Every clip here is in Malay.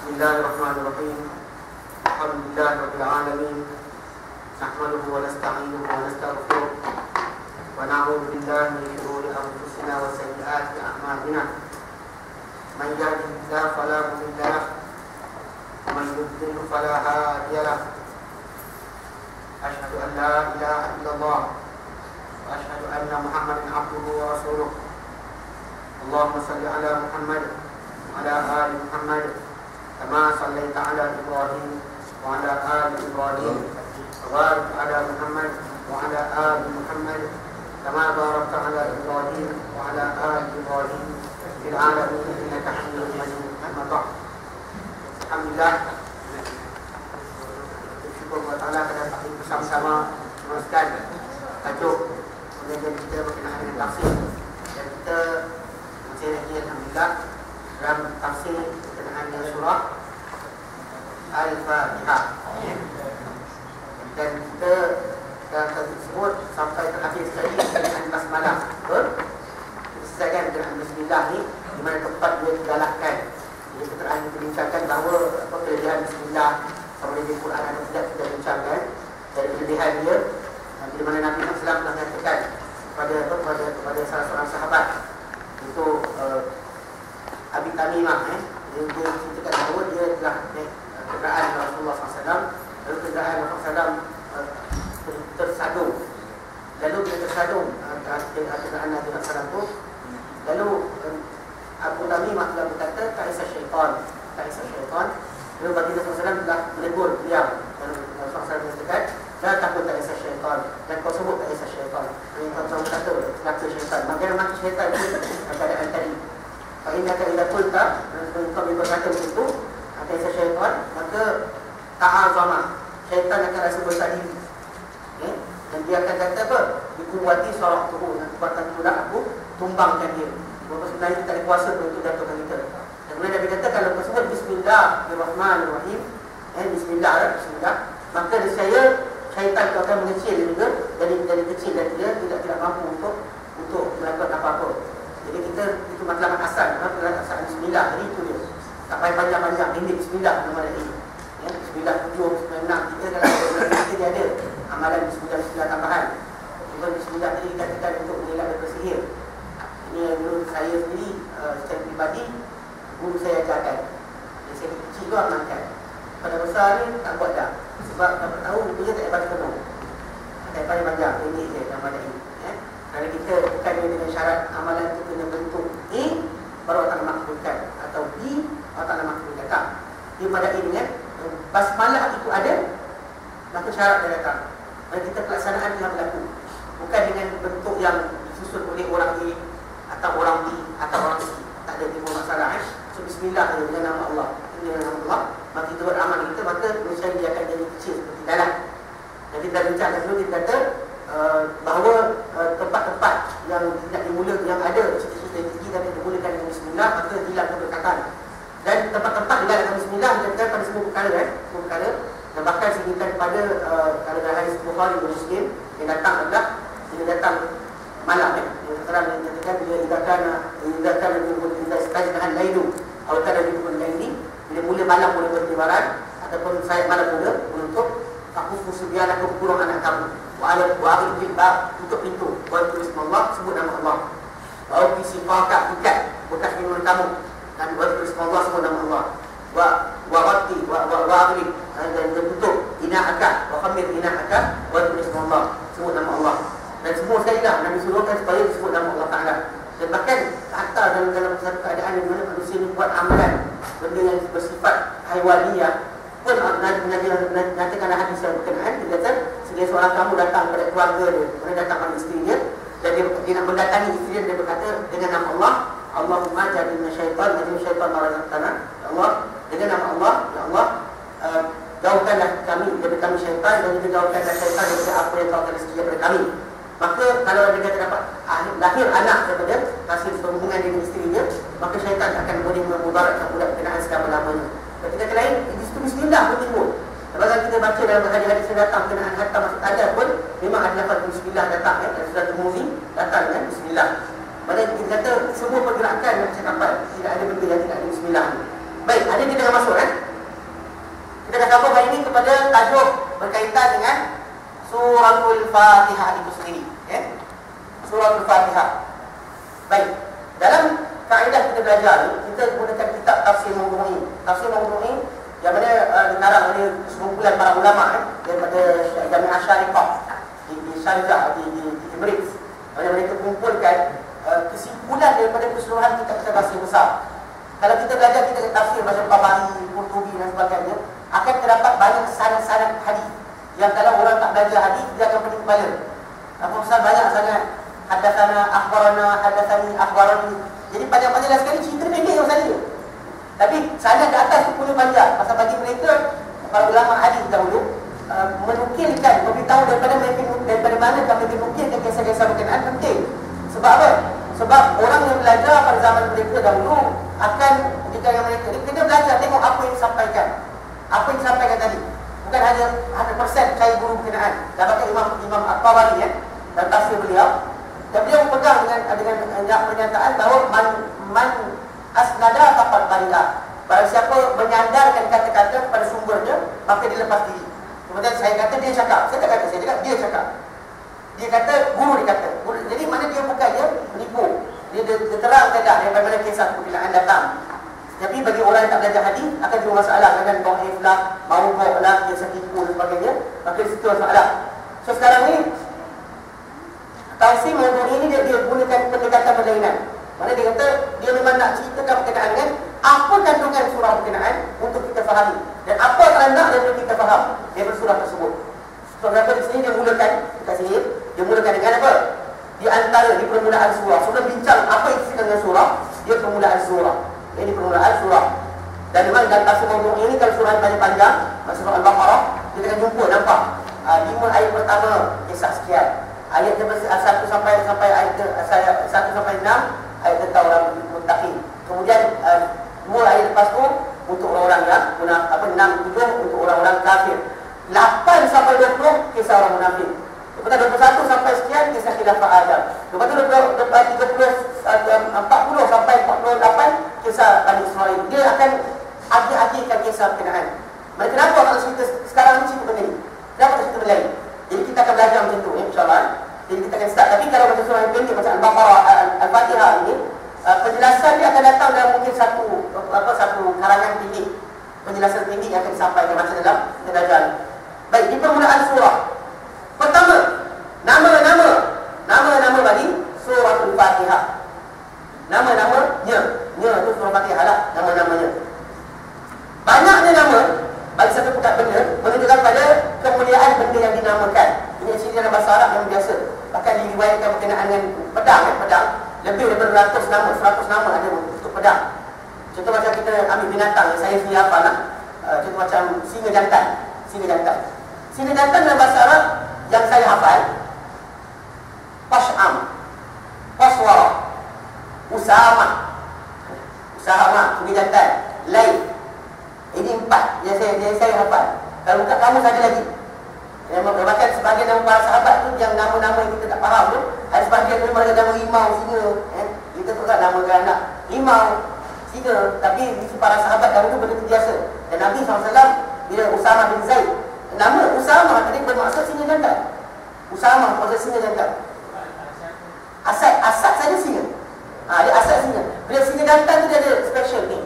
Bismillahirrahmanirrahim. Alhamdulillahi rabbil alamin. Nahmaduhu wa nasta'inuhu wa nastaghfiruh. Wa na'udzu billahi min shururi anfusina wa sayyiati a'malina. Man yahdihillahu fala mudilla lahu wa man yudlil fala hadiya lahu. Asyhadu an la ilaha illallah wa asyhadu anna Muhammadan abduhu wa rasuluh. Allahumma salli ala Muhammad wa ala ali Muhammad kama sallaita ala Ibrahim wa ala ali Ibrahim wa barik ala Muhammad wa ala ali Muhammad kama barakta ala Ibrahim wa ala ali Ibrahim fil alamin innaka Hamidum Majid. Amma ba'd. Alhamdulillah, syukur kepada Allah kerana kita bersama-sama meneruskan tajuk pengajian kita berkenaan dengan tafsir, dan kita masih lagi alhamdulillah dalam tafsir berkenaan dengan surah Al-Fatihah, dan kita dalam tafsir tersebut sampai terakhir sekali berkenaan basmalah. Betul? Selesaikan berkenaan bismillah ni di mana tempat dia digalakkan. Jadi kita terakhir bincangkan bahawa kelebihan bismillah sama dengan Quran ada tidak kita bincangkan dari kelebihan dia, di mana Nabi SAW telah mengatakan kepada salah seorang sahabat itu Abi Tamimah, dia ceritakan bahawa dia telah naik kenderaan Rasulullah SAW, lalu kenderaan Rasulullah SAW tersadung. Lalu dia tersadung kenderaan Nabi SAW itu, lalu Abu Tamimah telah berkata, "Ta'isa syaitan, ta'isa syaitan." Lalu baginda Rasulullah telah menegur beliau, dan Rasulullah SAW mengatakan, "Jangan takut ta'isa syaitan, dan kau sebut ta'isa syaitan." Ini kau kata celaka syaitan. Bagaimana maka syaitan itu keadaan tadi? Kalau ini akan tidak kulta, kau berkata begitu, ta'isa syaitan, maka ta'azama, syaitan akan rasa besar diri, dan dia akan kata apa? Dikuwati sorak tubuh, dan kekuatan itulah aku tumbangkan dia. Bahawa sebenarnya kita ada kuasa untuk jatuhkan kita. Dan kemudian Nabi kata, kalau kau sebut Bismillahirrahmanirrahim, Bismillah, Bismillah, maka saya syaitan itu akan mengecil juga dari kecil, dan dia tidak mampu untuk melakukan apa-apa. Jadi kita itu matlamat asal, matlamat asal Bismillah. Jadi itu dia. Tak payah panjang-panjang, ini Bismillah nama dia. Bismillah 7, Bismillah 6. Kita kalau kita ada amalan Bismillah tambahan. Juga Bismillah tadi dikatakan untuk mengelak daripada sihir. Ini yang dulu saya sendiri secara pribadi guru saya ajarkan. Jadi saya kecil tu amalkan. Pada besar ni tak buat dah. Sebab dapat tahu dia tak payah penuh. Tak payah panjang, pendek je amalan ini. Kerana kita bukan dengan syarat amalan itu kena bentuk A baru Allah Ta'ala makbulkan, atau B Allah Ta'ala makbulkan. Tak. Dia pada A dengan basmalah itu ada, maka syarat dia datang. Dan kita pelaksanaan yang berlaku. Bukan dengan bentuk yang disusun oleh orang A atau orang B atau orang C. Tak ada timbul masalah. So bismillah dengan nama Allah. Dengan nama Allah, maka kita beramal kita, maka manusia dia akan jadi kecil seperti dalam. Dan kita bincangkan dulu, kita kata bahawa tempat-tempat yang tidak dimulakan, yang ada cerita-cerita tinggi tapi dimulakan dengan bismillah, maka hilang keberkatan. Dan tempat-tempat digalakkan bismillah kita pada semua perkara, semua perkara. Dan bahkan sehingga pada kalau dalam hadis Bukhari dan Muslim yang datang adalah bila datang malam, yang terang yang katakan bila idakan bila istajdahan lailu atau kada dibun laili, bila mula malam mula bertibaran ataupun saya malam mula menutup, aku fusubiana ke kurung anak kamu wa ala wa bil bab, tutup pintu, wa tulis Allah, sebut nama Allah, wa kisi faqat ikat bekas minum kamu, dan wa tulis Allah, sebut nama Allah, wa rati wa agli, dan tutup ina'aka wa khamir ina'aka, wa tulis Allah, sebut nama Allah. Dan semua sekali lah Nabi suruhkan supaya disebut nama Allah Ta'ala. Dan bahkan hatta dalam satu keadaan di mana manusia ini buat amalan benda yang bersifat haiwaniyah pun, Nabi nyatakan hadis yang berkenaan. Dia kata sebagai seorang kamu datang kepada keluarga dia, kemudian datang pada isteri dia, dan dia nak mendatangi isteri dia berkata dengan nama Allah, Allahumma jadilna syaitan najim syaitan marazaqtana, ya Allah, dengan nama Allah, ya Allah, jauhkanlah kami daripada kami syaitan, dan juga jauhkanlah syaitan daripada apa yang kau akan rezeki daripada kami. Maka kalau dia kata dapat lahir anak daripada hasil berhubungan dengan isteri dia, maka syaitan akan boleh memudaratkan budak berkenaan selama-lamanya. Ketika lain, di situ bismillah pun timbul. Kalau kita baca dalam hadis-hadis yang datang berkenaan hatta masuk tajam pun, memang ada lafaz bismillah datang, dan sudah Tirmizi datang dengan bismillah. Pada kita kata semua pergerakan dan percakapan tidak ada benda yang tidak ada bismillah. Baik, ada kita yang masuk kan? Kita akan sambung hari ini kepada tajuk berkaitan dengan Suratul Fatihah itu sendiri, ya. Suratul Fatihah. Baik, dalam kaedah kita belajar ni, kita gunakan kitab Tafsir Mawdu'i. Tafsir Mawdu'i yang mana dikarang oleh sekumpulan para ulama daripada Jami'ah Syarifah di Sharjah di Emirates. Mana mereka kumpulkan kesimpulan daripada keseluruhan kitab-kitab tafsir besar. Kalau kita belajar kita tafsir macam Tabari, Qurtubi dan sebagainya, akan terdapat banyak sanad-sanad hadis yang kalau orang tak belajar hadis dia akan pening kepala. Apa pasal banyak sangat hadatsana, akhbarana, hadatsani, akhbarani. Jadi panjang-panjang sekali cerita pendek yang saja. Tapi sanad ke atas tu punya panjang. Pasal bagi mereka para ulama hadis dahulu menukilkan, memberitahu daripada mana kami menukilkan kisah-kisah berkenaan penting. Sebab apa? Sebab orang yang belajar pada zaman mereka dahulu akan ketika yang mereka dia kena belajar tengok apa yang disampaikan. Apa yang disampaikan tadi. Bukan hanya 100% cari guru berkenaan. Dapatkan Imam At-Tabari dan tafsir beliau. Dan beliau pegang dengan pernyataan bahawa man asnada faqad bari'a. Barang siapa menyandarkan kata-kata pada sumbernya, maka dia lepas diri. Kemudian saya kata dia cakap. Saya tak kata saya cakap, dia cakap. Dia kata, guru dia kata. Jadi mana dia bukan dia menipu. Dia terang dah daripada mana kisah perbilaan datang. Tapi bagi orang yang tak belajar hadis akan ada masalah dengan dhaif lah, maudhu' lah, kisah tipu dan sebagainya. Maka situ masalah. So sekarang ni Tafsir Mawdu'i ini dia gunakan pendekatan berlainan. Mana dia kata dia memang nak ceritakan berkenaan dengan apa kandungan surah berkenaan untuk kita fahami dan apa tanda yang perlu kita faham daripada surah tersebut. Sebab di sini dia mulakan kat sini, dia mulakan dengan apa? Di antara di permulaan surah. Sudah bincang apa isi dengan surah, dia permulaan surah. Ini permulaan surah. Dan memang dalam Tafsir Mawdu'i ini kalau surah yang panjang-panjang, surah Al-Baqarah, kita akan jumpa nampak 5 ayat pertama kisah sekian. Ayat 1 sampai ayat 1 sampai 6 ayat tentang orang muttaqin. Kemudian 2 ayat lepas tu untuk orang-orang yang 6 7 untuk orang-orang kafir. 8 sampai 20 kisah orang munafik. Lepas 21 sampai sekian kisah khilafah Adam. Lepas tu 40 sampai 48 kisah Bani Israel. Dia akan akhir-akhirkan kisah berkenaan. Mereka kenapa kalau cerita sekarang ni cerita benda ni? Kenapa tak cerita benda lain? Jadi kita akan belajar macam tu, insyaAllah. Jadi kita akan start. Tapi kalau macam surah yang pendek macam Al-Baqarah, Al-Fatihah ini, penjelasan dia akan datang dalam mungkin satu karangan pendek. Penjelasan pendek yang akan disampaikan macam dalam kita belajar. Baik, di permulaan surah. Pertama, nama-nama bagi Suratul Fatihah. Nama-namanya, itu surah Fatihah lah, nama-namanya. Banyaknya nama bagi satu perkara benda menunjukkan pada kemuliaan benda yang dinamakan. Ini sini dalam bahasa Arab yang biasa. Bahkan diriwayatkan berkenaan dengan pedang. Lebih daripada 100 nama ada untuk pedang. Contoh macam kita ambil binatang yang saya sendiri hafal lah. Contoh macam singa jantan. Singa jantan dalam bahasa Arab yang saya hafal, Pash'am, Paswara, Usama, singa jantan, Laif. Ini 4 yang saya hafal. Kalau bukan kamu saja lagi. Bahkan sebagian nama para sahabat tu yang nama-nama yang kita tak faham tu, ada sebagian tu mereka nama limau, singa. Kita tu tak namakan anak limau, singa. Tapi para sahabat dahulu benda tu biasa. Dan Nabi SAW bila Usama bin Zaid, nama Usama tadi bermaksud singa jantan. Usama maksud singa jantan. Asad saja singa. Dia asad singa. Bila singa jantan tu dia ada special ni.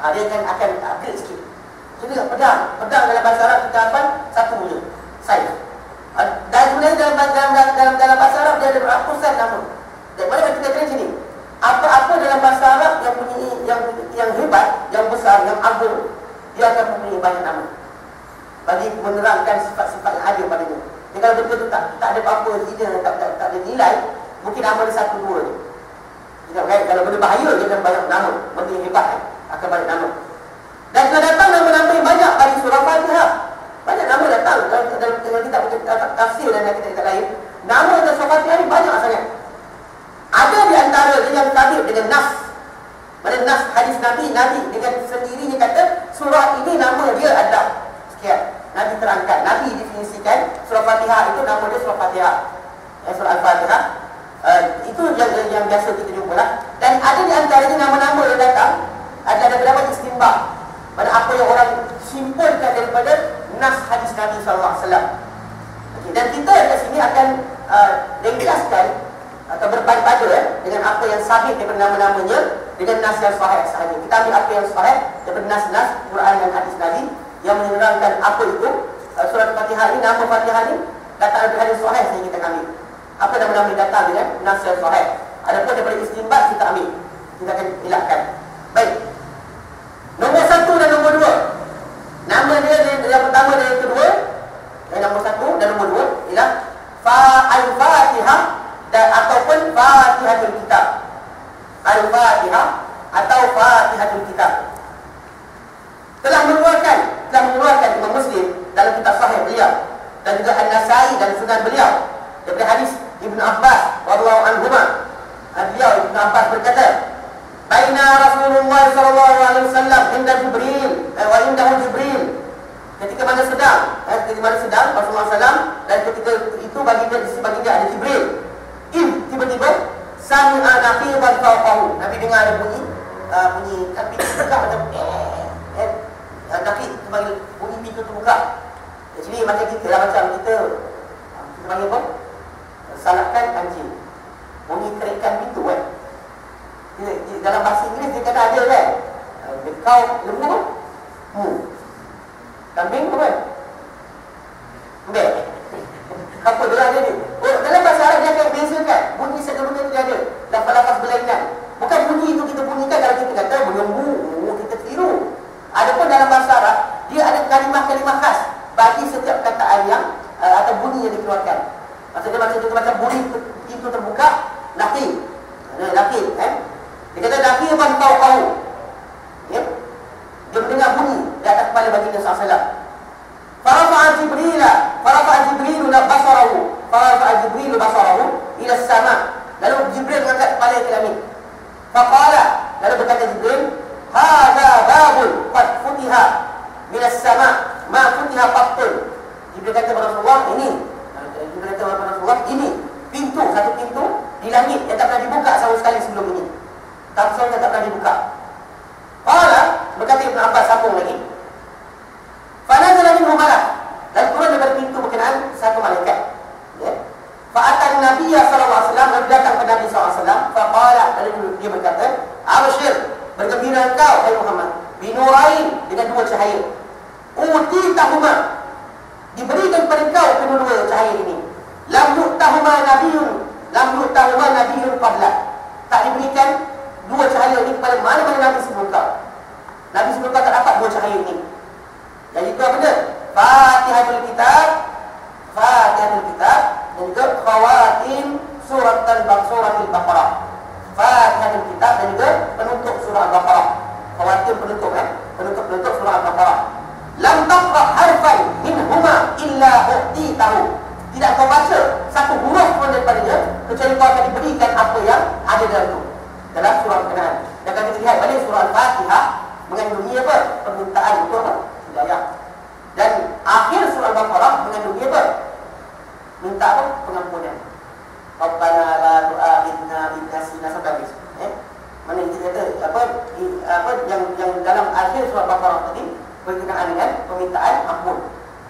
Dia akan upgrade sikit. Jadi pedang dalam bahasa Arab kita hafal satu je, saif. Dan sebenarnya dalam bahasa Arab dia ada beratusan nama. Dan mana kita kena sini? Apa-apa dalam bahasa Arab yang hebat, yang besar, yang agung, dia akan mempunyai banyak nama. Bagi menerangkan sifat-sifat yang ada padanya. Jadi kalau betul-betul tak ada apa-apa, tak ada nilai, mungkin nama dia 1-2 je. Kalau benda bahaya dia akan banyak nama. Benda yang hebat akan banyak nama. Dan sudah datang nama-nama yang banyak bagi surah Fatihah. Banyak nama datang dalam kitab tafsir dan kitab-kitab lain. Nama dalam surah Fatihah ni banyak sangat. Ada di antara yang sabit dengan nas. Pada nas hadis Nabi dengan sendirinya kata surah ini nama dia adalah sekian. Nabi terangkan, Nabi definisikan surah Fatihah itu nama dia surah Fatihah. Surah Al-Fatihah. Itu yang biasa kita jumpa lah. Dan ada di antaranya nama-nama yang datang ada beberapa istimbah. daripada nas hadis Nabi sallallahu alaihi wasallam. Okey, dan kita kat sini akan ringkaskan atau berpadu-padu dengan apa yang sahih daripada nama-namanya dengan nas yang sahih sahaja. Kita ambil apa yang sahih daripada nas-nas Quran dan hadis Nabi yang menerangkan apa itu surat Fatihah ini, nama Fatihah ini datang dari hadis sahih saja kita ambil. Apa nama-nama yang datang dengan nas yang sahih. Adapun daripada istinbat kita ambil. Kita akan elakkan. Baik. Nombor 1 dan nombor 2. Nama dia yang pertama dan yang kedua. Yang nombor 1 dan nombor 2 ialah Al-Fatihah dan ataupun Fatihatul Kitab. Al-Fatihah atau Fatihatul Kitab. Telah mengeluarkan Imam Muslim dalam kitab sahih beliau dan juga An-Nasai dan Sunan beliau daripada hadis Ibnu Abbas radhiyallahu anhuma. Beliau Ibnu Abbas berkata, "Baina Rasulullah sallallahu alaihi wasallam inda Jibril wa indahu Jibril." Ketika mana sedang Rasulullah SAW dan ketika itu baginda ada Jibril. Tiba-tiba sami'a naqiban fawqahu. Nabi dengar ada bunyi tapi buka macam naqib panggil bunyi pintu terbuka. Jadi macam kita lah, macam kita panggil apa? Salahkan kancing. Bunyi terikan pintu kan. Dalam bahasa Inggeris dia kata ada kan. Kau lembu kambing apa kan? Mbak apa dia ada ni? Dalam bahasa Arab dia akan bezakan bunyi satu benda dia ada lafaz-lafaz berlainan. Bukan bunyi itu kita bunyikan kalau kita kata berlembu, kita tiru. Adapun dalam bahasa Arab dia ada kalimah-kalimah khas bagi setiap kataan yang atau bunyi yang dikeluarkan. Maksudnya macam bunyi pintu terbuka, naqib. Naqib kan? Dia kata naqiban fawqahu. Ya. Dia mendengar bunyi di atas kepala baginda sallallahu alaihi wasallam. Farafa'a Jibril basarahu ila as-sama'. Lalu Jibril mengangkat kepala ke langit. Faqala, lalu berkata Jibril, "Hadza babun qad futiha min as-sama' ma futiha qattun." Jibril kata kepada Rasulullah, ini pintu, satu pintu di langit yang tak pernah dibuka sama sekali sebelum ini. Tak pernah dibuka. Qala, berkata Ibn Abbas sambung lagi. Fanazala minhu malak. Dan turun daripada pintu berkenaan satu malaikat. Ya. Fa'atan Nabiya sallallahu alaihi wasallam, lalu datang kepada Nabi sallallahu alaihi wasallam, faqala, lalu dia berkata, "Abshir, bergembira engkau hai Muhammad, binurain, dengan dua cahaya. Utitahuma, diberikan kepada engkau kedua cahaya ini. Lam yu'tahuma nabiyyun qabla." Tak diberikan dua cahaya ini kepada mana-mana Nabi sebelum kau. Nabi sebelum kau tak dapat dua cahaya ini. Dan itu apa dia? Fatihatul Kitab dan juga khawatim surat Al-Baqarah. Fatihatul Kitab dan juga penutup surah Al-Baqarah. Khawatim penutup surah Al-Baqarah. Lam taqra harfan minhuma illa u'titahu. Tidak kau baca satu huruf pun daripadanya kecuali kau akan diberikan apa yang ada dalam surah berkenaan. Dan kalau kita lihat balik surah Al-Fatihah mengandungi apa? Permintaan untuk apa? Hidayah. Dan akhir surah Al-Baqarah mengandungi apa? Minta apa? Pengampunan. Rabbana la tu'akhidna in nasina sampai habis. Mana kita kata apa yang dalam akhir surah Al-Baqarah tadi berkenaan dengan permintaan ampun.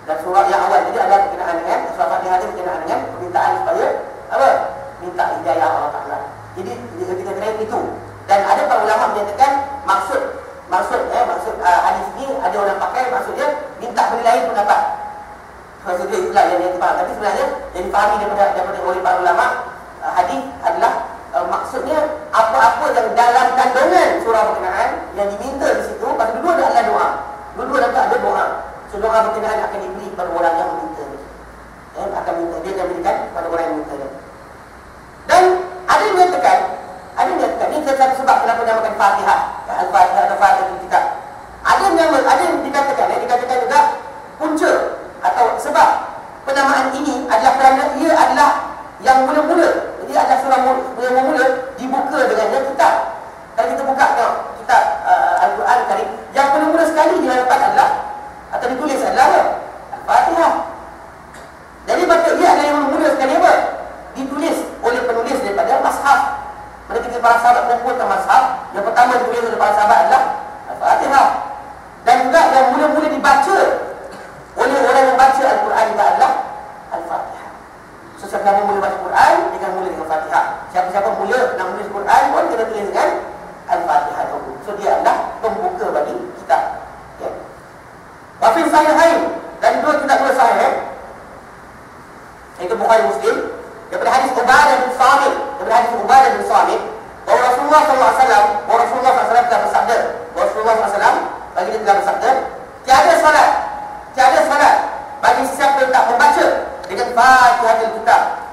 Dan surah yang awal tadi ada berkenaan dengan surah Fatihah tadi berkenaan dengan permintaan supaya apa? Minta hidayah Allah Taala. Jadi kita kena itu. Dan ada para ulama menyatakan maksud hadis ini ada orang pakai maksudnya minta benda lain pun dapat. Maksudnya itulah yang dipahami. Tapi sebenarnya yang dipahami daripada oleh para ulama hadis adalah maksudnya apa-apa yang dalam kandungan surah berkenaan yang diminta di situ, pasal dua adalah doa. Dua ada doa. So doa berkenaan akan diberi kepada orang yang meminta. Dia akan berikan kepada orang yang meminta. Dan ada yang menyatakan ini satu sebab kenapa dinamakan Fatihah, Al-Fatihah atau Fatihatul Kitab. Ada yang dikatakan juga punca atau sebab penamaan ini adalah kerana ia adalah yang mula-mula. Jadi adalah surah yang mula dibuka dengannya kitab. Kalau kita buka tengok kitab Al-Quran Karim, yang mula-mula sekali dihadapan adalah atau ditulis adalah Al-Fatihah. Jadi patut dia adalah yang mula-mula sekali apa? Ditulis oleh penulis daripada Mashaf. Ketika para sahabat mengumpulkan Mashaf, yang pertama ditulis oleh para sahabat adalah Al-Fatihah. Dan juga yang mula-mula dibaca Bagi dia telah bersabda, tiada salat bagi siapa yang tak membaca dengan Fatihatul Kitab.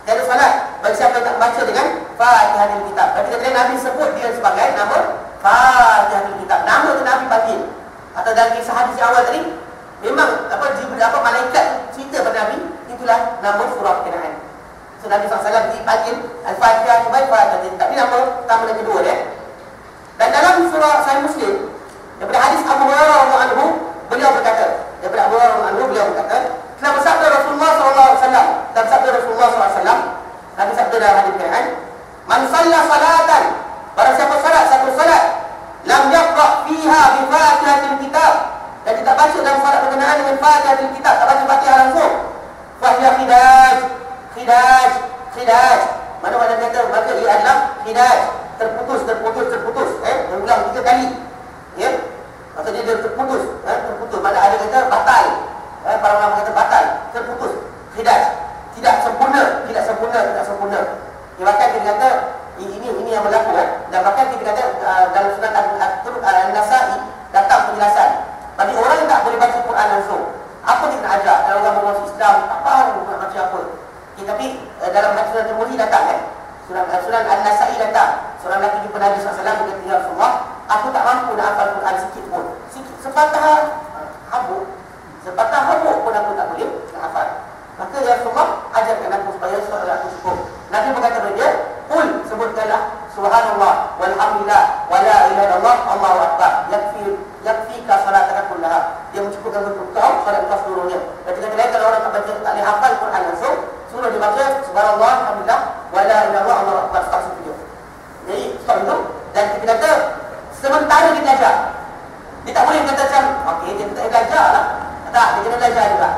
Tiada salat bagi siapa yang tak membaca dengan Fatihatul Kitab. Berarti kata Nabi sebut dia sebagai nama Fatihatul Kitab. Nama tu Nabi panggil. Atau dalam kisah hadis yang awal tadi, memang malaikat cerita pada Nabi, itulah nama surah berkenaan. So Nabi SAW dipanggil Al-Fatihah sebagai Fatihatul Kitab. Ini nama pertama dan kedua dia. Dan dalam surah Sahih Muslim, daripada hadis Abu Hurairah anhu, beliau berkata, telah bersabda Rasulullah SAW, Nabi sabda dalam hadis berkenaan, man shalla salatan, barang siapa salat satu salat, lam yaqra fiha bi Fatihatil Kitab, dan tidak baca dalam salat berkenaan dengan Fatihatil Kitab, tak baca Fatihah langsung, fa hiya khidaj. Mana kata maka ia adalah khidaj, terputus. Berulang 3 kali. Ya. Maksudnya dia terputus. Mana ada kata batal. Para ulama kata batal, terputus. Khidaj. Tidak sempurna. Ya, bahkan dia kata ini yang berlaku. Dan bahkan dia kata dalam surat An-Nasa'i datang penjelasan. Bagi orang yang tak boleh baca Quran langsung, apa dia nak ajar? Kalau orang bermasuk Islam, tak faham nak baca apa. Tapi dalam hadis Tirmidzi datang surah An-Nasa'i datang. Seorang lelaki jumpa Nabi SAW, dia kata, ya Rasulullah, aku tak mampu nak hafal Quran sikit pun. Sepatah habuk pun aku tak boleh nak hafal. Maka ya Rasulullah, ajarkan aku supaya aku cukup. Nabi berkata kepada dia, qul, sebutkanlah subhanallah walhamdulillah wala ilaha illallah Allahu akbar, yakfika salataka kullaha. Dia mencukupkan untuk kau salat kau seluruhnya. Dan kata lain, kalau orang tak baca, tak boleh hafal Quran langsung, suruh dia baca subhanallah alhamdulillah wala ilaha illallah Allahu akbar setelah itu. Jadi stop itu. Dan kita kata sementara dia belajar, dia tak boleh kata macam okey, dia tak belajar lah. Tak, dia kena belajar juga.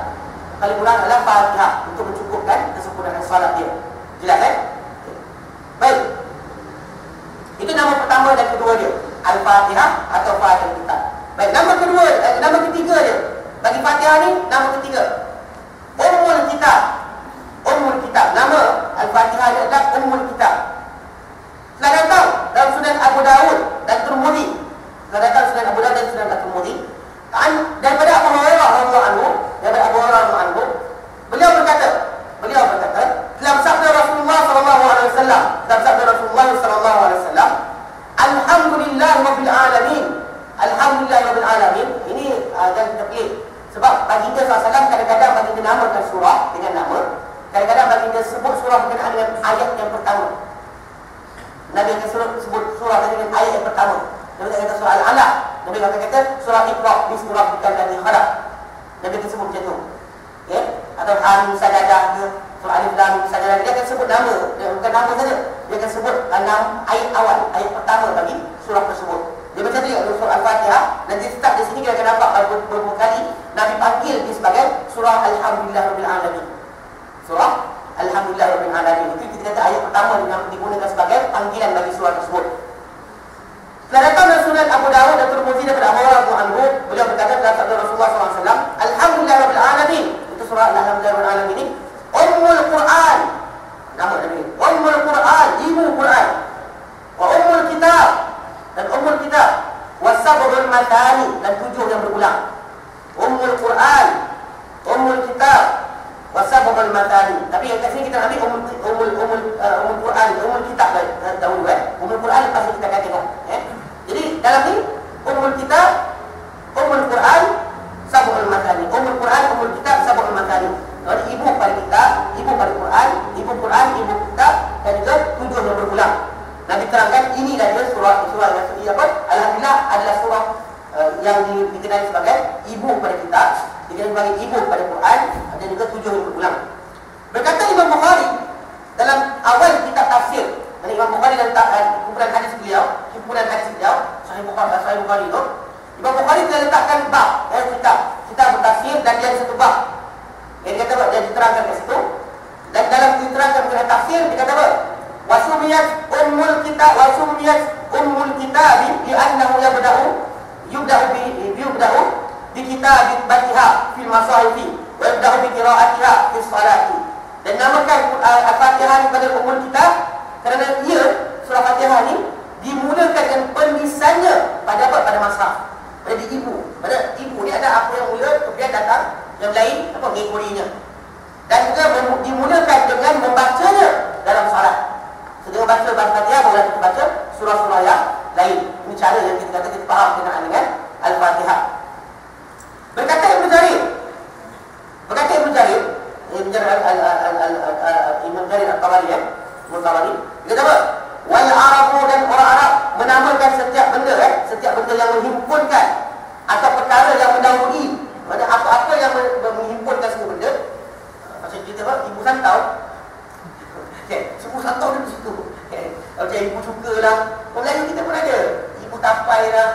Paling kurang adalah Fatihah untuk mencukupkan kesempurnaan salat dia. Jelas kan? Baik. Itu nama pertama dan kedua dia, Al-Fatihah atau Fatihatul Kitab. Baik, nama ketiga dia. Bagi Fatihah ni, nama ketiga, Ummul Kitab. Nama Al-Fatihah dia adalah Ummul Kitab. Telah datang dalam Sunan Abu Dawud dan Tirmidzi. Daripada Abu Hurairah radhiyallahu anhu, beliau berkata, telah bersabda Rasulullah sallallahu alaihi wasallam, alhamdulillah rabbil alamin. Ini jangan kita pilih. Sebab baginda SAW kadang-kadang baginda namakan surah dengan nama, kadang-kadang baginda sebut surah berkenaan dengan ayat yang pertama. Nabi akan sebut surah dengan ayat yang pertama. Nabi kata surah Al-Alaq, Nabi akan kata surah Iqra, bismi rabbikal ladzi khalaq. Nabi akan sebut macam tu. Ya? Atau Hamim Sajadah ke, surah Alif Lam Mim Sajadah, dia akan sebut nama, dia bukan nama saja. Dia akan sebut ayat awal, ayat pertama bagi surah tersebut. Dia macam tu juga surah Al-Fatihah. Nanti start di sini kita akan nampak beberapa kali Nabi panggil dia sebagai surah Alhamdulillah Rabbil Alamin. Surah Alhamdulillah Rabbil Alamin. Itu kita kata ayat pertama yang digunakan sebagai panggilan bagi surah tersebut. Setelah datang dari Sunan Abu Dawud dan Tirmidzi daripada Abu Hurairah anhu, beliau berkata dalam sabda Rasulullah SAW, Alhamdulillah Rabbil Alamin. Itu surah Alhamdulillah Rabbil Alamin ini Ummul Quran. Nama Nabi, Ummul Quran, ibu Quran. Wa Ummul Kitab, dan Ummul Kitab. Wasabul Matani, dan 7 yang berulang. Ummul Quran, Ummul Kitab, Wasabul Matani. Tapi yang kat sini kita ambil Ummul Quran, Ummul Kitab dahulu kan. Ummul Quran lepas kita akan tengok. Jadi dalam ni Ummul Kitab, Ummul Quran, Sabul Matani. Ummul Quran, Ummul Kitab, Sabul Matani. Jadi ibu pada kitab, ibu pada Quran, ibu kitab, dan juga 7 yang berulang. Nabi terangkan inilah dia surah yang sedia apa? Alhamdulillah adalah surah yang dikenali sebagai ibu pada kitab, dikenali sebagai ibu pada Quran, dan juga 7 yang berulang. Berkata Imam Bukhari dalam awal kitab tafsir, dan Imam Bukhari dalam kumpulan hadis beliau, Sahih Bukhari itu, Imam Bukhari telah letakkan bab kitab bertafsir, dan dia ada satu bab yang dia kata dia diterangkan kat situ. Dan dalam diterangkan mengenai tafsir, dia kata apa? Wasumiyat Ummul Kitab li'annahu yubda'u bi kitabatiha fil masahifi wa yubda'u bi qira'atiha fis salati. Dan namakan Al-Fatihah ni pada Ummul Kitab kerana ia surah Fatihah ni dimulakan dengan penulisannya pada apa? Pada mushaf. Jadi Yang lain apa mengikutinya. Dan juga dimulakan dengan membacanya dalam solat. Sedang baca Al-Fatihah boleh kita baca surah-surah yang lain. Ini cara yang kita kata kita faham kenaan dengan Al-Fatihah. Berkata Ibn Jarir, Imam Jarir Al-Tabari Al-Tabari, dia kata apa? Wal Arabu, dan orang Arab menamakan setiap benda yang menghimpunkan atau perkara yang mendahului. Maksudnya apa-apa yang menghimpunkan semua benda. Macam kita apa? Ibu santau. Semua santau ada di situ. Macam ibu cuka lah. Orang lain kita pun ada. Ibu tapai lah.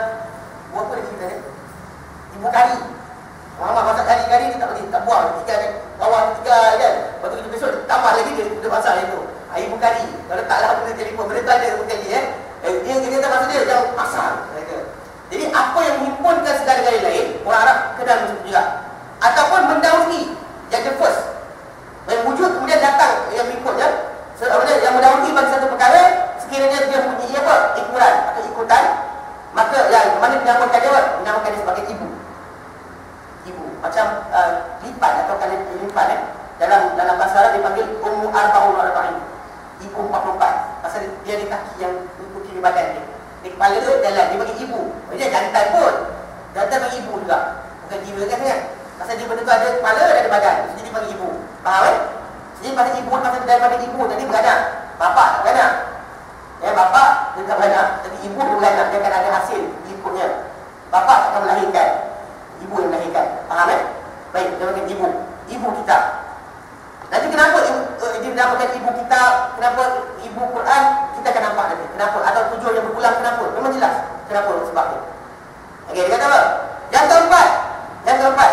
Buat apa lagi kita ni? Ibu kari. Mama masak kari-kari dia tak boleh, tak buang. Tinggal bawah tinggal kan. Lepas tu kita besok tambah lagi dia masak yang tu. Ibu kari. Kalau taklah benda telefon, benda tu ada ibu kari dia kata maksud dia yang pasang. Jadi apa yang menghimpunkan segala-galanya lain, orang Arab kenal macam tu juga. Ataupun mendahului, yang the first. Yang wujud kemudian datang yang berikutnya. Yang mendahului bagi satu perkara, sekiranya dia punya apa? Ikuran atau ikutan, maka yang mana dinamakan dia apa? Dinamakan dia sebagai ibu. Macam lipat atau kali lipat dalam bahasa Arab dipanggil Ummu Arba'un wa Arba'in. Ibu 44. Pasal dia ada kaki yang mengikuti badan dia. Di kepala dia jalan, dia bagi ibu. Dia jantan pun. Jantan bagi ibu juga. Bukan jiwa kan sangat. Pasal dia benda tu ada kepala, ada badan. Jadi dia bagi ibu. Faham kan? Jadi pasal ibu, pasal daripada ibu tadi beranak. Bapak tak beranak. Bapak dia tak beranak. Tapi ibu dia beranak. Dia akan ada hasil ikutnya. Bapak akan melahirkan. Ibu yang melahirkan. Faham kan? Baik, dia panggil ibu. Ibu kita. Nanti kenapa dia dinamakan ibu kita? Kenapa ibu Quran? Kita akan nampak nanti. Kenapa? Atau tujuan yang berulang kenapa? Memang jelas. Kenapa sebabnya? Okey, dia kata apa? Yang keempat.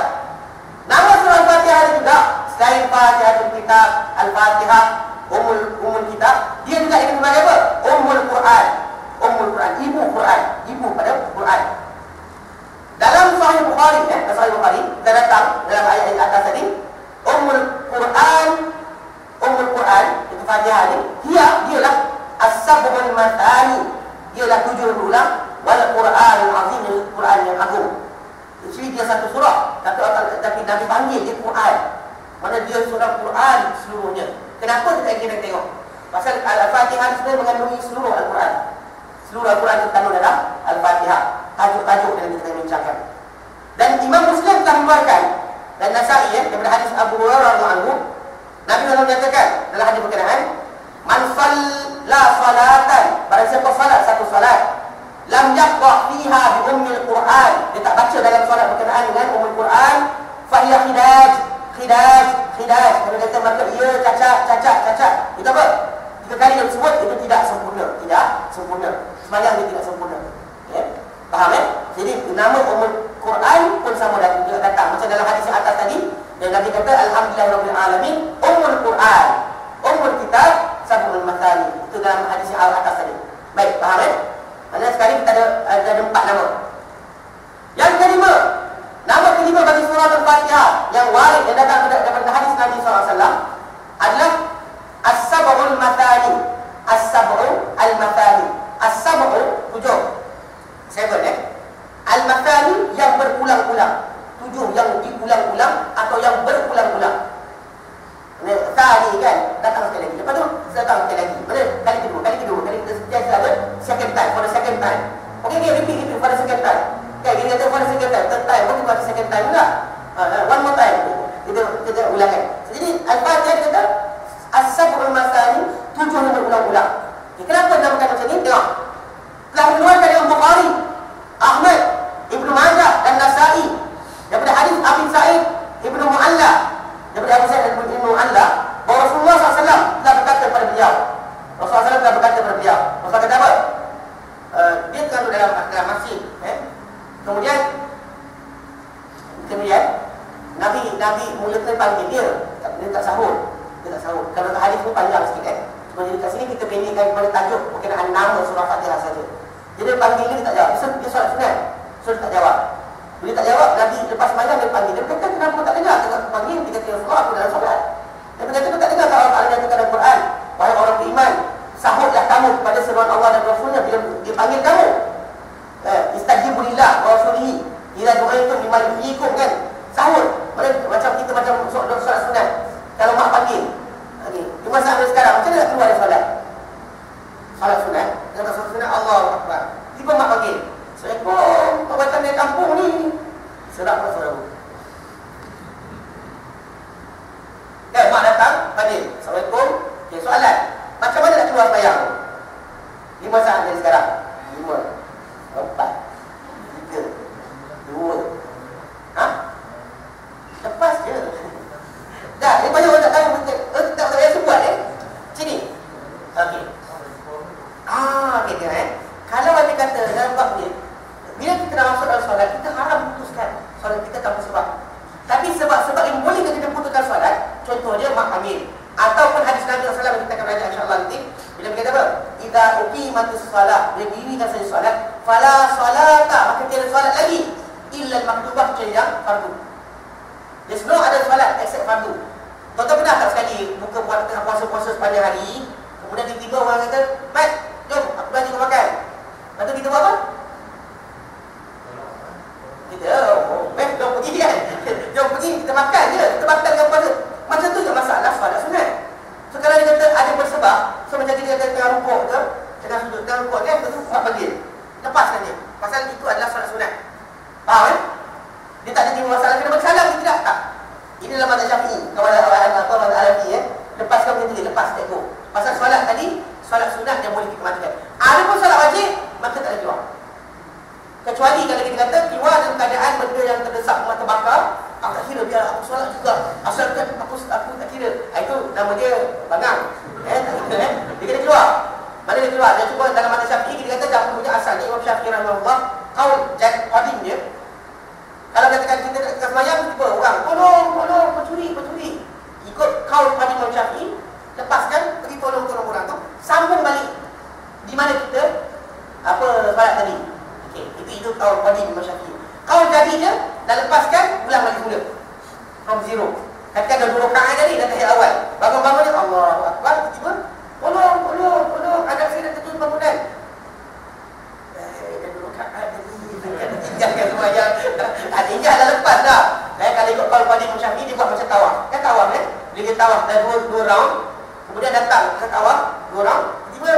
Nama surah Al-Fatihah ada juga. Selain Fatihatul Kitab, Al-Fatihah, Ummul Kitab, dia juga dikenal sebagai apa? Ummul Quran. Ibu Quran. Ibu pada Quran. Dalam Sahih Bukhari, kita datang dalam ayat atas tadi, Ummul Quran, itu Fatihah ni, dialah as-sab'ul mathani, dialah 7 berulang, wal Quranul azim, Quran yang agung. Jadi dia satu surah, tapi Nabi panggil dia Quran. Mana dia surah Quran seluruhnya. Kenapa kita ingin tengok? Pasal Al-Fatihah sebenarnya mengandungi seluruh Al-Quran. Seluruh Al-Quran terkandung dalam Al-Fatihah. Tajuk-tajuk yang kita bincangkan. Dan Imam Muslim telah mengeluarkan, dan Nasa'i daripada hadis Abu Hurairah radhiyallahu anhu, Nabi SAW menyatakan dalam hadis berkenaan, man shalla salatan, barang siapa salat satu salat, lam yaqra fiha bi ummil Quran, dia tak baca dalam salat berkenaan dengan ummul Quran, fa hiya khidaj. Kalau kata maka ia cacat. Itu apa? 3 kali yang disebut itu tidak sempurna. Sembahyang dia tidak sempurna. Faham Jadi nama ummul Quran pun sama juga datang. Macam dalam hadis yang atas tadi, dan Nabi kata alhamdulillahirabbil alamin, ummul Quran, ummul kitab, sab'ul mathani. Itu dalam hadis yang atas tadi. Baik, faham Maksudnya sekarang kita ada 4 nama. Yang kelima, nama kelima bagi surah Al-Fatihah yang warid yang datang daripada hadis Nabi SAW adalah as-sab'ul mathani. As-sab'ul al-mathani. As-sab'u 7. 7 Al-mathani yang berulang-ulang. 7 yang diulang-ulang atau yang berulang-ulang. Tadi kan datang sekali lagi. Lepas tu datang sekali lagi. Mana? Kali kedua. Kali setiap ada second time, for the second time. Okay, repeat for the second time. Okay, kita kata for the second time. Third time, bukan for the second time pula. One more time. Kita ulangkan. Jadi Al-Fatihah kata as-sab'ul mathani, 7 yang berulang-ulang. Kenapa dinamakan macam ni? Tengok. Telah mengeluarkan Imam Bukhari, Ahmad, Ibnu Majah dan Nasa'i daripada hadis Abi Sa'id Ibnu Mu'alla, daripada Abu Sa'id Ibnu Mu'alla, bahawa Rasulullah SAW telah berkata kepada beliau. Rasulullah kata apa? Dia terkandung dalam masjid. Kemudian Nabi mula-mula panggil dia tak sahur. Kalau hadis ni panjang sikit Jadi kat sini kita pendekkan kepada tajuk berkenaan nama surah Fatihah saja. Jadi dia panggil dia tak jawab. Dia solat sunat. So dia tak jawab. Bila tak jawab, Nabi lepas malam dia panggil. Dia kata kenapa tak dengar? Tengah panggil, dia kata Rasulullah aku dalam solat. Dia kata tak dengar kalau Allah nyatakan dalam Quran, wahai orang beriman, sahutlah kamu kepada seruan Allah dan Rasulnya bila dia panggil kamu. Istajibu lillah wa rasulihi idza du'aitum lima yuhyikum kan. Sahur. Macam kita macam solat sunat. Kalau mak panggil. Di masa sekarang, macam mana nak keluar dari solat? Solat sunat. Dalam solat sunat, Allahu Akbar. Tiba mak panggil. Assalamualaikum, perbuatan dari kampung ni. Sedap tak saudara? Kan mak datang, panggil. Assalamualaikum. Okay, soalan. Macam mana nak keluar sembahyang? 5 saat dari sekarang. 5, 4, 3, 2. Ha? Lepas je. Dah, ni banyak orang tak tahu. Tak payah sebut Sini. Okey. Okey kan Kalau ada kata dalam bab ni, bila kita dah masuk dalam solat, kita haram putuskan solat kita tanpa sebab. Tapi sebab-sebab yang boleh kita putuskan solat, contohnya mak hamil. Ataupun hadis Nabi SAW yang kita akan belajar insya-Allah nanti. Bila berkata apa? Idza uqimatus salat, bila dirikan saja solat, fala salata, maka tiada solat lagi illa al-maktubah, kecuali yang fardu. There's no ada solat except fardu. Tuan-tuan pernah tak sekali buka tengah puasa-puasa sepanjang hari, kemudian tiba-tiba orang kata, "Mat, jom aku bagi kau makan." Lepas tu kita buat apa? Kita, jom pergi kan. Jom pergi, kita makan je. Kita batalkan puasa. Macam tu je masalah solat sunat. So kalau dia kata ada bersebab, so macam kita kata tengah rukuk ke, tengah sujud, tengah rukuk kan, lepas tu mak panggil, lepaskan dia. Pasal itu adalah solat sunat. Faham Dia tak ada timbul masalah kena bersalam ke tidak? Tak. Ini dalam mazhab Syafi'i. Kalau atau mazhab Hanafi lepaskan benda tu, lepas tekuk. Pasal solat tadi, solat sunat yang boleh kita matikan. Ada pun solat wajib, maka tak ada keluar. Kecuali kalau kita kata keluar dalam keadaan benda yang terdesak mata bakar, aku tak kira, biar aku solat juga. Asalkan aku tak kira. Itu nama dia bangang. Dia kena keluar. Mana dia keluar? Dia cuba dalam mazhab Syafi'i kita kata dahulunya asalnya Imam Syafi'i rahimahullah, qaul qadim dia. Kalau katakan kita nak sembahyang, tiba orang tolong pencuri. Ikut qaul qadim Imam Syafi'i, lepaskan, pergi tolong orang tu, sambung balik di mana kita solat tadi. Okey, itu qaul qadim Imam Syafi'i. Qaul jadi je, dah lepaskan, ulang balik mula from zero. Katakan dah 2 rakaat tadi, dah tahiyat awal, bangun-bangun ni Allahu Akbar, tiba tolong, ada saya nak terjun bangunan. Dah 2 rakaat tadi, tinggalkan sembahyang. Tinggal dah lepas dah. Kalau ikut qaul qadim Imam Syafi'i, dia buat macam tawaf. Kan tawaf bila dia tawaf dah 2 round, kemudian datang ke tawaf 2 round, tiba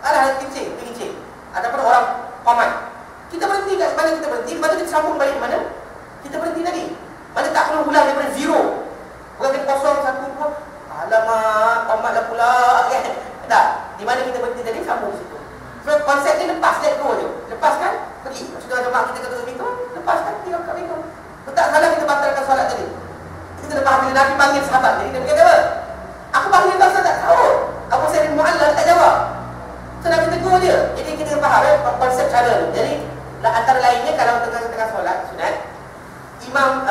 alah kencing. Ataupun orang paman. Kita berhenti kat mana kita berhenti, lepas tu kita sambung balik mana kita berhenti tadi. Mana tak perlu ulang daripada zero. Bukan kita kosong 1 2. Alamak, paman dah pula kan. Tak. Di mana kita berhenti tadi, sambung situ. So konsep ni lepas, let go je. Lepaskan, pergi. Maksudnya macam kita kata begitu, lepaskan, tinggal kat begitu. Tak salah kita batalkan solat tadi. Kita dah faham bila Nabi panggil sahabat. Jadi dia berkata apa? Aku panggil kau, saya tak tahu. Abu Sa'id bin Mu'allal tak jawab. So Nabi tegur dia. Jadi kita faham konsep cara ni. Jadi antara lainnya kalau tengah-tengah solat sunat, imam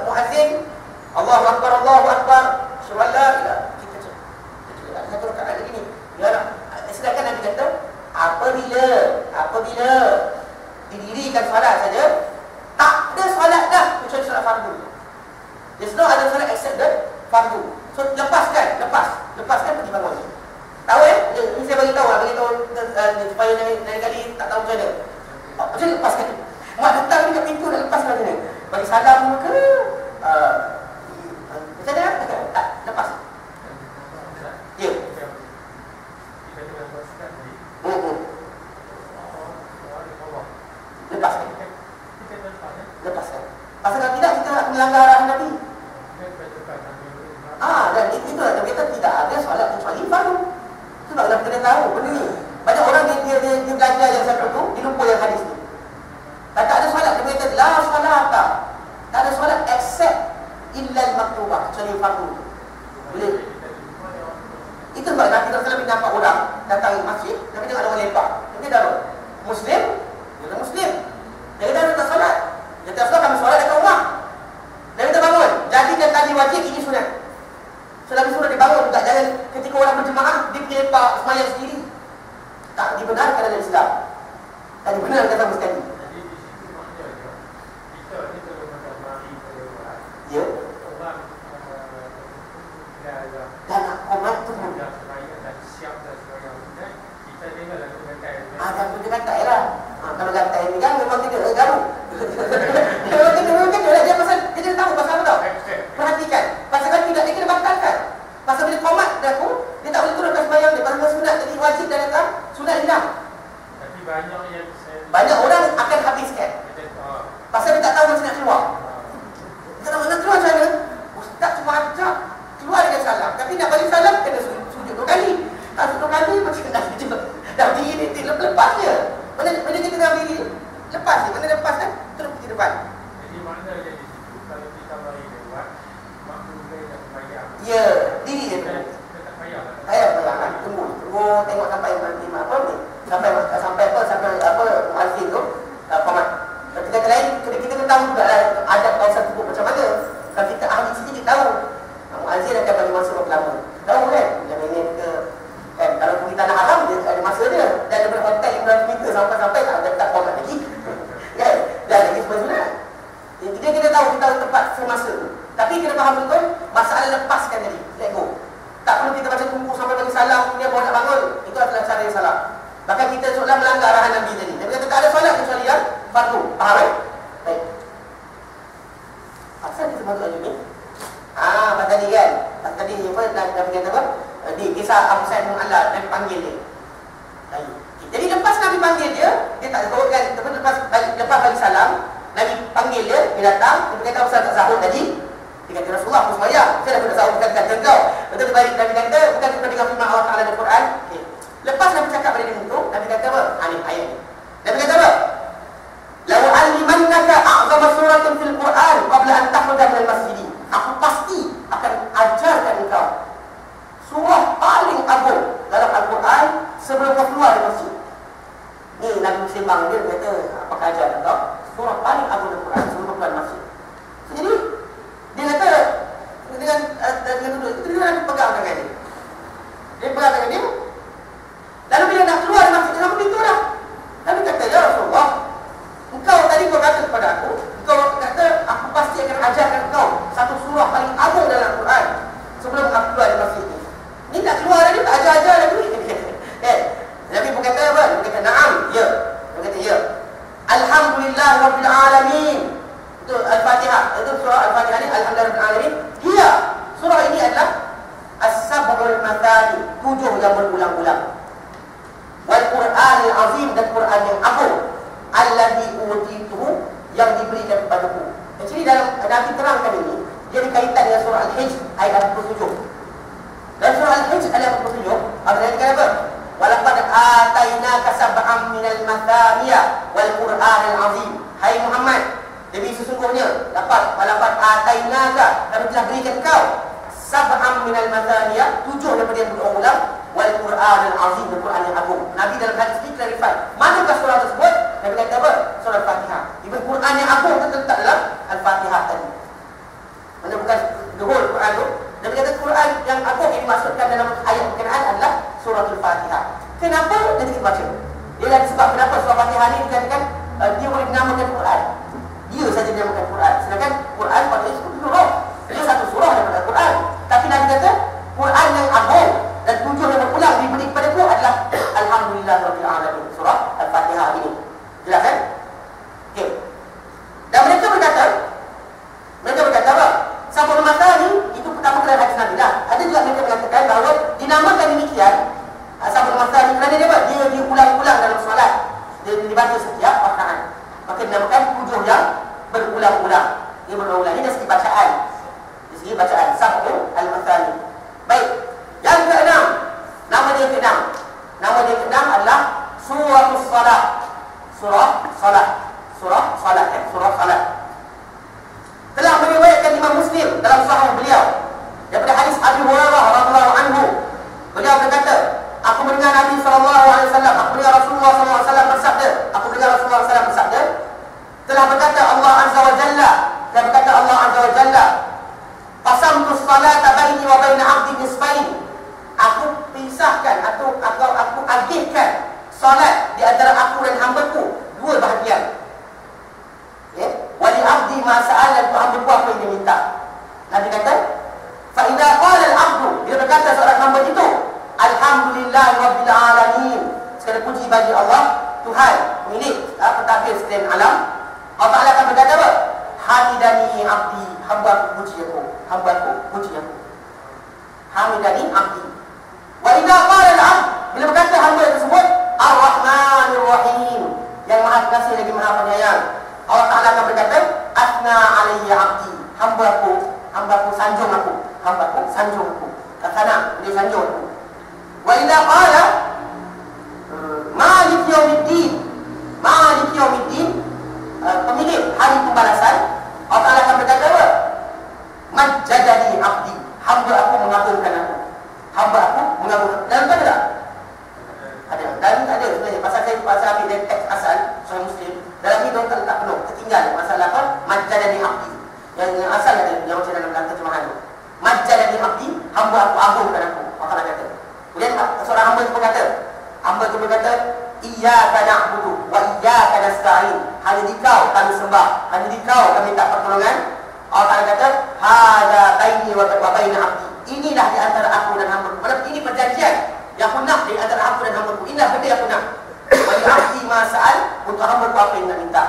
muazzin Allahu Akbar, kita ada 1 rakaat lagi ni. Sedangkan Nabi kata apabila didirikan solat saja, tak ada solat dah kecuali solat fardu. There's no other solat except the fardu. So lepaskan pergi bangun. Tahu ini saya bagi tahu supaya lain kali tak tahu macam mana. Macam lepaskan. Mak datang dekat pintu nak lepaskan macam mana? Bagi salam ke? Macam mana? Tak, lepas. Ya. Lepaskan. Pasal kalau tidak, kita nak melanggar arahan Nabi. Dan itu lah kita tidak ada solat kecuali fardu. Sebab kalau kita tahu benda ni, banyak orang dia belajar yang satu tu, dia lupa yang hadis ni. Tak ada solat, dia kata la solata. Tak ada solat except illa al-maktubah, kecuali fardu. Boleh. Itu sebab Nabi SAW nampak orang datang ke masjid, Nabi tengok ada orang lepak. Dia kata apa? Muslim? Dia kata Muslim. Dia kata ada tak solat? Dia kata solat, kami solat dekat rumah. Dia kata bangun, jadikan tadi wajib, ini sunat. So Nabi suruh dia bangun juga. Jangan ketika orang berjemaah, dia pergi lepak semayang sendiri. Tak dibenarkan dalam Islam. Tak dibenarkan sama sekali. Jadi di situ maknanya kita ni kalau macam mari kelewat. Ya. Dan komat tu pun dah semayang dah siap dah semayang sunat, kita tengok lalu gantai. Dan kita gantai lah. Kalau gantai ni kan memang tidak garu. Jadi maknanya di situ kalau kita bagi lewat makmum dia dah bayar. Ya, diri dia Kita tunggu. tak payah. Saya tunggu tengok sampai apa ni? Sampai muazzin tu pamat. Kita lain kita tahu juga adab kawasan tersebut macam mana. Kalau kita ahli sini kita tahu. Muazzin akan bagi masa berapa lama. Tahu kan? Yang ini ke kalau pergi tanah haram dia ada masa dia. Dan daripada hotel 500 meter sampai tak ada tak pamat lagi. Kan? Dan lagi semua. Jadi kita tahu kita tempat semasa. Tapi kita faham betul masalah lepaskan tadi. Let go. Tak perlu kita baca tunggu sampai bagi salam dia baru nak bangun. Itu adalah cara yang salah. Bahkan kita seolah melanggar arahan Nabi tadi. Nabi kata tak ada solat kecuali yang fardu. Faham kan? Baik. Asal kita masuk lagi ni? Pas tadi kan? Pas tadi apa? Nabi kata apa? Di kisah Abu Sa'id bin Allah Nabi panggil dia. Baik. Jadi lepas Nabi panggil dia, dia tak kan? Lepas bagi salam, Nabi panggil dia, dia datang, dia kata Abu Sa'id tak sahur tadi. Dia kata Rasulullah aku sembahyang. Saya dah bersahur bukan kata engkau. Betul dia balik Nabi kata bukan kita dengar firman Allah Taala dalam Quran. Okay. Lepas Nabi cakap pada dia itu, Nabi kata apa? Ini ayat ni. Nabi kata apa? Law allimannaka a'zama suratin fil Quran qabla an takhruja min al-masjid. Aku pasti akan ajarkan engkau surah paling agung dalam Al-Quran sebelum kau keluar dari masjid. Ni Nabi sembang dia kata apakah ajar engkau surah paling agung dalam Quran sebelum kau keluar dari masjid. Jadi dia kata dengan duduk itu dia nak pegang tangan dia. Dia pegang tangan dia. Lalu bila nak keluar dari masjid sama pintu dah. Lalu kata ya Rasulullah, engkau tadi kau kata kepada aku, engkau kata aku pasti akan ajarkan engkau satu surah paling agung dalam Quran sebelum aku keluar dari masjid ni. Ni nak keluar lagi tak ajar lagi. Nabi pun kata apa? Dia kata na'am, ya. Dia kata ya. Alhamdulillah rabbil alamin. Itu Al-Fatihah. Itu surah Al-Fatihah ni Alhamdulillah rabbil alamin. Dia surah ini adalah As-Sab'ul Mathani, 7 yang berulang-ulang. Wal Qur'anil Azim, dan Quran yang agung. Alladhi utituhu, yang diberikan kepadaku. Jadi dalam Nabi terangkan ini, dia dikaitkan dengan surah Al-Hijr ayat 47. Dan surah Al-Hijr ayat 47, Allah kata apa? Walaqad atainaka sab'an minal mathaniyah wal Qur'anil Azim. Hai Muhammad, demi sesungguhnya dapat walaqad atainaka, kami telah berikan kau sab'an minal mathaniyah, 7 daripada yang berulang, wal Qur'anil Azim, dan Quran yang agung. Nabi dalam hadis ini clarify manakah surah tersebut. Nabi kata apa? Surah Al-Fatihah. Even Quran yang agung terletak dalam Al-Fatihah tadi. Mana bukan the whole Quran tu. Nabi kata Quran yang agung yang dimaksudkan dalam ayat berkenaan adalah surah Al-Fatihah. Kenapa? Nanti kita baca. Dia ada sebab kenapa surah Al-Fatihah ni dikatakan dia boleh dinamakan Quran. Dia saja dinamakan Quran. Sedangkan Quran pada itu surah. Dia satu surah daripada Quran. Tapi Nabi kata Quran yang agung dan 7 yang berulang diberi kepadaku adalah Alhamdulillah rabbil alamin, surah Al-Fatihah ini. Jelas kan? Okey. Dan mereka berkata apa? Sab'ul Mathani itu pertama kali hadis Nabi dah. Ada juga mereka mengatakan bahawa dinamakan demikian Sab'ul Mathani kerana dia apa? Dia diulang-ulang dalam solat. Dia dibaca setiap rakaat. Maka dinamakan 7 yang berulang-ulang. Dia berulang-ulang. Ini dari segi bacaan. Dari segi bacaan Sab'ul Mathani. Baik. Yang keenam, nama dia keenam. Nama dia keenam adalah Surah Salat. Surah Salat. Surah Salat. Surah Salat. Telah meriwayatkan Imam Muslim dalam sahih beliau daripada hadis Abu Hurairah radhiyallahu anhu. Beliau berkata, aku mendengar Nabi sallallahu alaihi wasallam, aku mendengar Rasulullah sallallahu alaihi wasallam bersabda, telah berkata Allah azza wa jalla, telah berkata Allah azza wa jalla, qasamtu as-salata baini wa baina 'abdi nisfain. Aku pisahkan atau aku agihkan solat di antara aku dan hamba-Ku 2 bahagian. Wali abdi ma sa'ala, dan hamba-Ku apa yang dia minta. Nabi kata, fa idza qala al-'abdu, dia berkata seorang hamba itu, alhamdulillah rabbil alamin, segala puji bagi Allah Tuhan milik pentadbir sekalian alam. Allah Taala akan berkata apa? Hamidani abdi, hamba-Ku puji aku, hamba-Ku puji aku. Hamidani abdi. Wa idza qala al-'abd, bila berkata hamba tersebut, ar-rahmanir rahim, yang maha pengasih lagi maha penyayang, Allah Taala akan berkata, asna alayya abdi, hamba-Ku sanjung aku, hamba-Ku sanjung aku. Kata dia sanjung aku. Wa idza qala malik yaumiddin, malik yaumiddin, pemilik hari pembalasan, masalah apa? Majjadani abdi. Yang asal dari yang macam dalam terjemahan tu. Majjadani abdi, hamba aku agungkan aku. Allah Taala kata. Kemudian seorang hamba itu berkata, iyyaka na'budu wa iyyaka nasta'in. Hanya di kau kami sembah, hanya di kau kami minta pertolongan. Allah Taala kata, hadza baini wa baina abdi. Inilah di antara aku dan hamba-Ku. Maksudnya ini perjanjian yang aku nak di antara aku dan hamba-Ku. Inilah benda yang aku nak. Wa abdi ma sa'al, untuk hamba-Ku apa yang nak minta.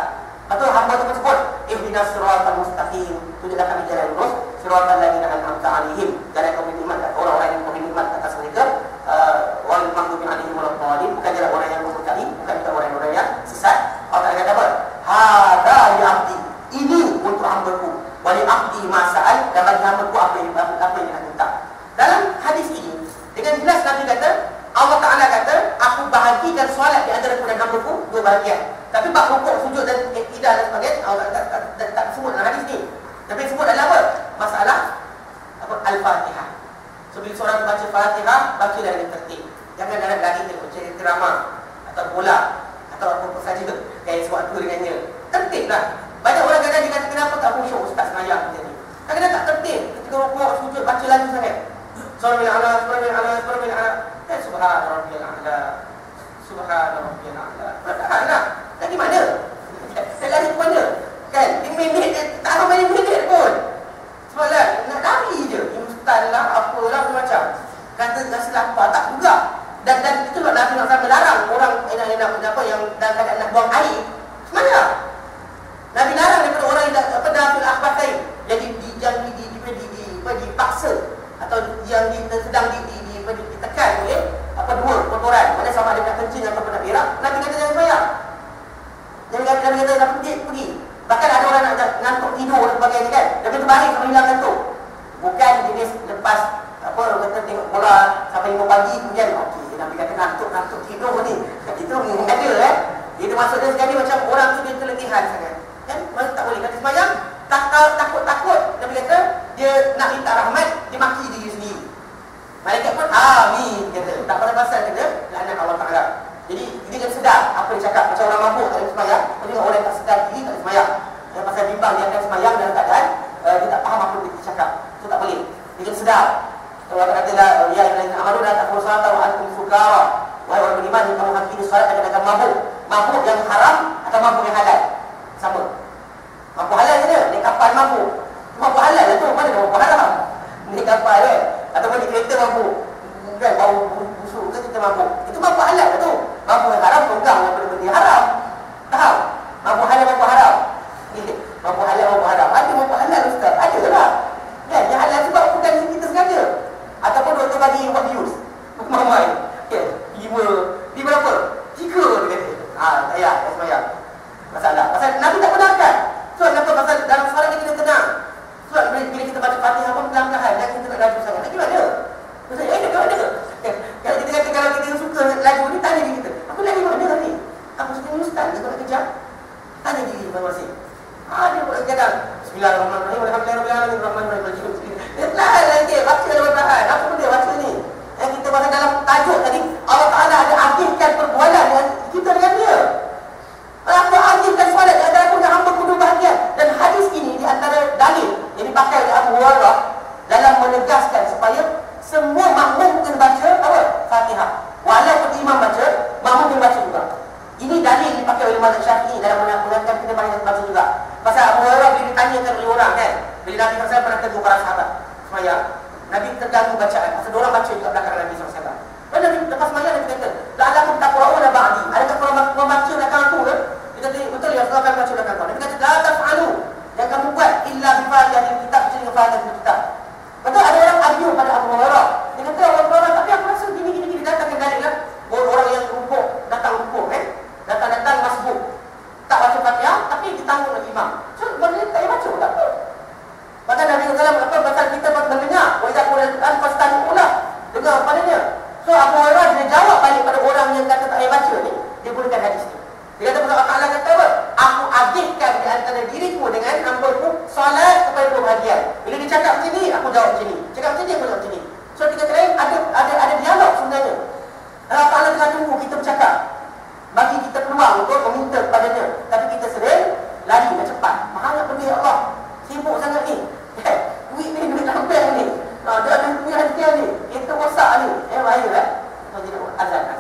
Atau hamba itu tersebut, ihdinas siratal mustaqim, tunjuklah kami jalan lurus, siratal ladzina an'amta 'alaihim, jalan kau nikmat, orang-orang yang kau nikmat atas mereka, wal maghdubi 'alaihim waladdallin, bukan jalan orang yang memurkai, bukan juga orang-orang yang sesat. Allah kata apa? Hadza li abdi, ini untuk hamba-Ku, wa li abdi ma sa'al, dan bagi hamba-Ku apa yang nak minta. Dalam hadis ini, dengan jelas Nabi kata, Allah Ta'ala kata, aku bahagikan solat di antara aku dan hamba-Ku dua bahagian. Tapi bab rukuk, sujud dan iktidal dan sebagainya Allah tak sebut dalam hadis ni. Tapi sebut adalah apa? Masalah apa? Al-Fatihah. So bila seorang baca Fatihah, baca dengan tertib. Jangan dalam lagi tengok cerita drama atau bola atau apa saja kayak suatu dengannya. Tertiblah. Banyak orang kadang dia kata kenapa tak khusyuk ustaz semayang macam ni. Kadang-kadang tak tertib. Ketika rukuk, sujud, baca lagi sangat. Subhanallah, subhanallah, subhanallah. Subhanallah, subhanallah. Subhanallah. Lagi mana? Saya lari ke mana? Kan? Di minit, tak sampai minit pun. Sebablah nak lari je. Instan lah, apalah macam. Kata rasa lapar, tak juga. Dan itu lah Nabi SAW melarang orang enak-enak apa yang dalam keadaan nak buang air. Sebenarnya Nabi larang daripada orang yang nafil akhbatain, jadi dipaksa atau yang sedang ditekan oleh dua kotoran, mana sama ada nak kencing atau nak berak. Nabi kata jangan sembahyang. Nabi kata dah pergi. Bahkan ada orang nak ngantuk tidur dan sebagainya kan. Nabi tu balik sampai hilang ngantuk. Bukan jenis lepas orang kata tengok bola sampai 5 pagi kemudian okey Nabi kata ngantuk tidur ni. Itu ada Itu maksudnya sekali macam orang tu dia keletihan sangat. Kan? Maka tak boleh kata sembahyang, takut. Nabi kata dia nak minta rahmat, dia maki diri sendiri. Malaikat pun amin kata. Tak pasal-pasal kata laknat Allah Taala. Jadi dia kena sedar apa dia cakap. Macam orang mabuk tak ada sembahyang, tengok orang yang tak sedar diri tak ada sembahyang. Dan pasal bimbang dia akan sembahyang dalam keadaan dia tak faham apa yang dia cakap. Itu tak boleh. Dia kena sedar. Allah kata ya ayyuhallazina amanu la taqulu salata wa antum sukara. Wahai orang beriman, kamu hakiki solat akan mabuk. Mabuk yang haram atau mabuk yang halal? Sama. Mabuk halal je dia. Naik kapal mabuk. Mabuk halal lah tu. Mana mabuk haram? Naik kapal kan? Ataupun di kereta mabuk. Kan bau busuk ke kita mabuk. Itu mabuk halal lah tu. Mabuk yang haram tunggang daripada benda yang haram. Faham? Mabuk halal, mabuk haram. Mabuk halal, mabuk haram. Ada mabuk halal ustaz? Ada lah. Kan? Yang halal sebab bukan kita sengaja. Ataupun doktor bagi abuse. Mamai. Kan? 5 berapa? 3 dia kata. Tak semayang. Masalah. Pasal Nabi tak benarkan. So kenapa? Pasal dalam solat kita tenang. Sebab bila kita baca Fatihah pun perlahan-lahan dan kita nak laju sangat. Lagi mana? Maksudnya ada. Kalau kita kata kalau kita suka laju ni, tanya diri kita. Aku lagi mana tadi? Aku suka ustaz ke nak kejar? Tanya diri masing-masing. Dia pun kadang Bismillahirrahmanirrahim. Alhamdulillahirabbil alamin. Perlahan lagi. Baca perlahan. Apa benda baca ni? Yang kita baca dalam tajuk tadi, Allah Ta'ala ada aktifkan perbualan dengan kita dengan dia. Allah aktifkan solat di antara aku dan hamba-Ku dua bahagian. Dan hadis ini di antara dalil yang dipakai oleh Abu Hurairah dalam menegaskan supaya semua makmum kena baca apa? Fatihah. Walaupun imam baca, makmum kena baca juga. Ini dalil dipakai oleh mazhab Syafi'i dalam mengaku-ngakan kita baca juga. Pasal Abu Hurairah bila ditanyakan oleh orang kan, bila Nabi SAW pernah tegur para sahabat semayang, Nabi terganggu bacaan. Pasal orang baca juga belakang Nabi SAW. Dan Nabi lepas semayang Nabi kata, la'alakum taqra'una ba'di. Adakah korang membaca belakang aku ke? Dia kata, betul ya, korang akan baca belakang kau. Nabi kata, la taf'alu. Yang kamu buat illa bifadiyah di kitab, kecuali dengan fadiyah di kitab. Betul ada orang argue pada Abu Hurairah. Dia kata, Abu Hurairah, tapi aku rasa gini datangkan dalil lah. Orang yang rukuk, datang rukuk datang masbuk. Tak baca Fatihah, tapi ditanggung oleh imam. So, benda tak payah baca pun tak apa. Bahkan Nabi SAW pasal kita mendengar, wa idza quri'a al-Quran fastami'ulah. Dengar padanya. So Abu Hurairah dia jawab balik pada orang yang kata tak payah baca ni, dia gunakan hadis ni. Dia kata Allah Ta'ala kata apa? Aku agihkan di antara diriku dengan hamba-Ku solat kepada dua bahagian. Bila dia cakap macam Ya Allah, sibuk sangat ni. Duit ni, duit lampiang ni. Dia ada duit hantian ni. Itu rosak ni. Bahaya kan? Jadi azan.